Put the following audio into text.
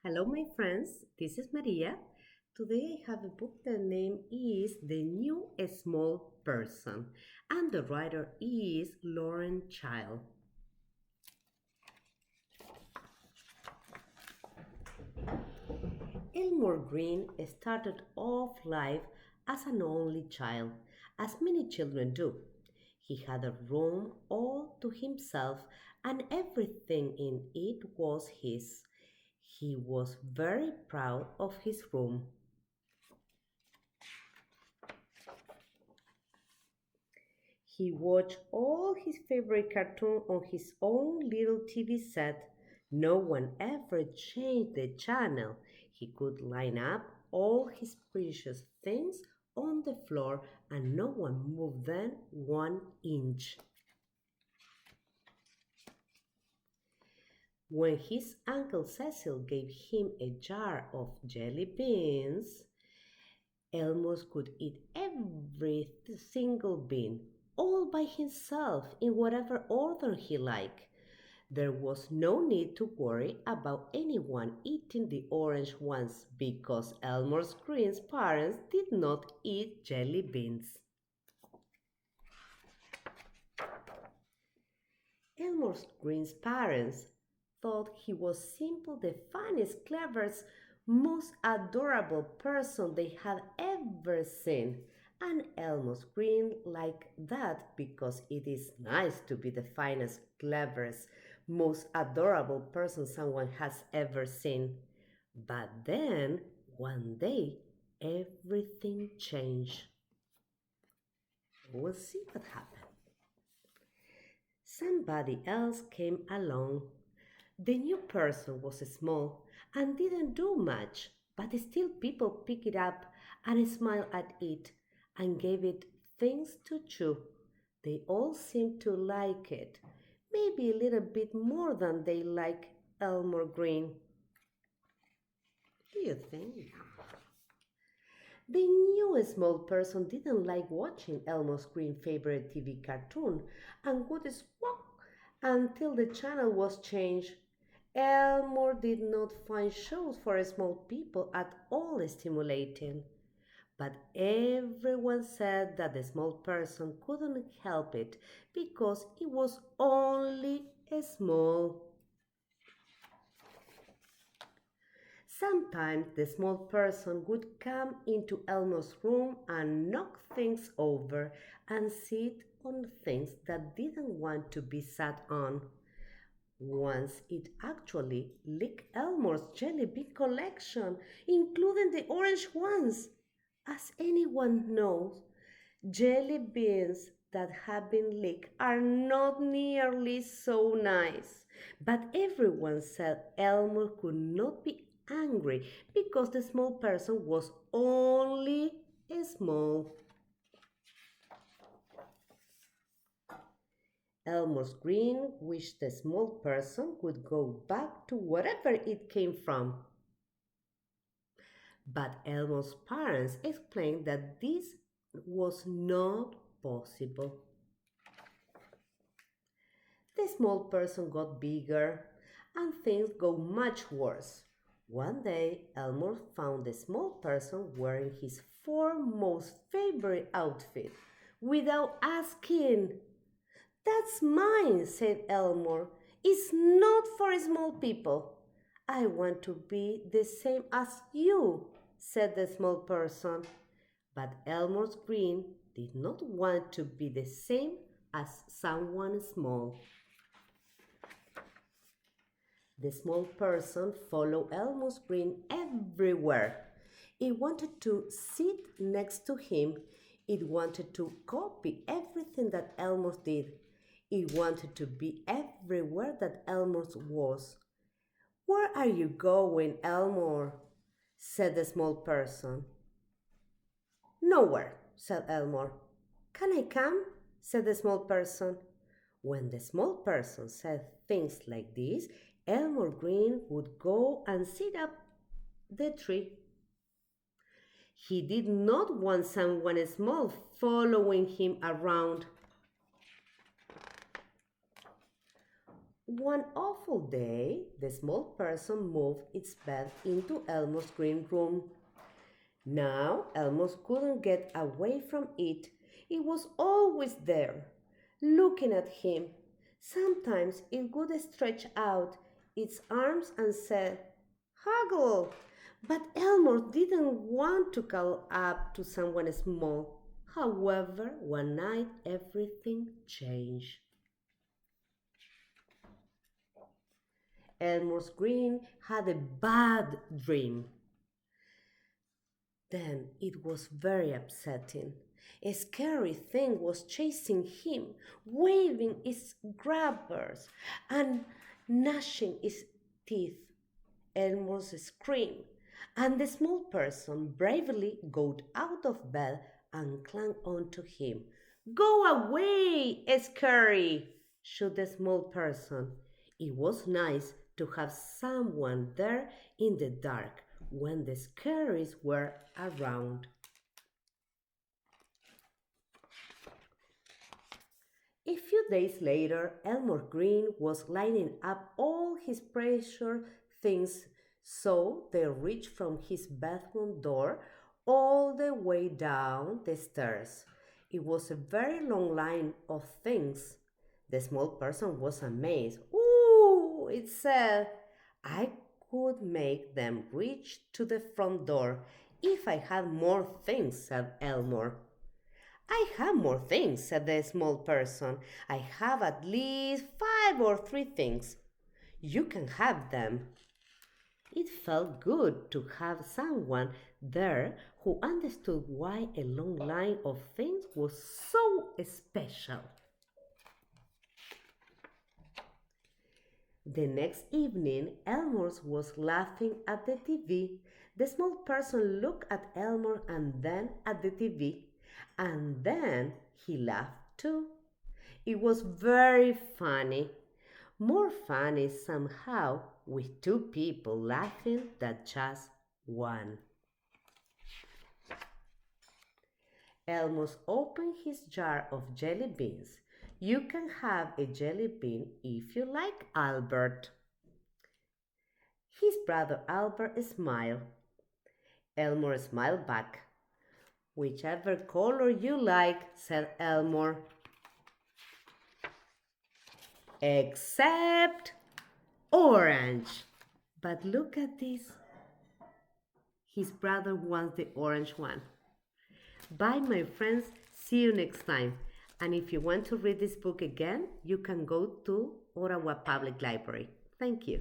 Hello, my friends. This is Maria. Today I have a book. The name is The New Small Person, and the writer is Lauren Child. Elmore Green started off life as an only child, as many children do. He had a room all to himself, and everything in it was his. He was very proud of his room. He watched all his favorite cartoons on his own little TV set. No one ever changed the channel. He could line up all his precious things on the floor and no one moved them 1 inch. When his Uncle Cecil gave him a jar of jelly beans, Elmos could eat every single bean all by himself in whatever order he liked. There was no need to worry about anyone eating the orange ones because Elmore Green's parents did not eat jelly beans. Elmore Green's parents thought he was simply the funniest, cleverest, most adorable person they had ever seen. And Elmore Green liked that because it is nice to be the finest, cleverest, most adorable person someone has ever seen. But then, one day, everything changed. We'll see what happened. Somebody else came along. The new person was small and didn't do much, but still people picked it up and smiled at it and gave it things to chew. They all seemed to like it, maybe a little bit more than they like Elmore Green. Do you think? The new small person didn't like watching Elmo's Green's favorite TV cartoon and would squawk until the channel was changed. Elmore did not find shows for small people at all stimulating, but everyone said that the small person couldn't help it because it was only small. Sometimes the small person would come into Elmo's room and knock things over and sit on things that didn't want to be sat on. Once it actually licked Elmore's jelly bean collection, including the orange ones. As anyone knows, jelly beans that have been licked are not nearly so nice. But everyone said Elmore could not be angry because the small person was only small. Elmore's Green wished the small person would go back to wherever it came from. But Elmore's parents explained that this was not possible. The small person got bigger and things got much worse. One day, Elmore found the small person wearing his foremost favorite outfit without asking. That's mine, said Elmore. It's not for small people. I want to be the same as you, said the small person. But Elmore Green did not want to be the same as someone small. The small person followed Elmo's Green everywhere. It wanted to sit next to him. It wanted to copy everything that Elmo did. It wanted to be everywhere that Elmo was. Where are you going, Elmore? Said the small person. Nowhere, said Elmore. Can I come? Said the small person. When the small person said things like this, Elmore Green would go and sit up the tree. He did not want someone small following him around. One awful day, the small person moved its bed into Elmo's green room. Now Elmo couldn't get away from it. It was always there, looking at him. Sometimes it would stretch out its arms and say, "Huggle!" But Elmo didn't want to call up to someone small. However, one night everything changed. Elmo's Green had a bad dream. Then it was very upsetting. A scary thing was chasing him, waving its grabbers and gnashing its teeth. Elmo's screamed, and the small person bravely got out of bed and clung onto him. "Go away, scary!" shouted the small person. It was nice to have someone there in the dark when the scaries were around. A few days later, Elmer Green was lining up all his precious things so they reached from his bedroom door all the way down the stairs. It was a very long line of things. The small person was amazed. "Ooh," it said, "I could make them reach to the front door if I had more things," said Elmore. "I have more things," said the small person. "I have at least 5 or 3 things. You can have them." It felt good to have someone there who understood why a long line of things was so special. The next evening, Elmore was laughing at the TV. The small person looked at Elmore and then at the TV, and then he laughed too. It was very funny. More funny somehow with two people laughing than just one. Elmos opened his jar of jelly beans. "You can have a jelly bean if you like, Albert." His brother Albert smiled. Elmore smiled back. "Whichever color you like," said Elmore. "Except orange." "But look at this." His brother wants the orange one. Bye, my friends. See you next time. And if you want to read this book again, you can go to Ottawa Public Library. Thank you.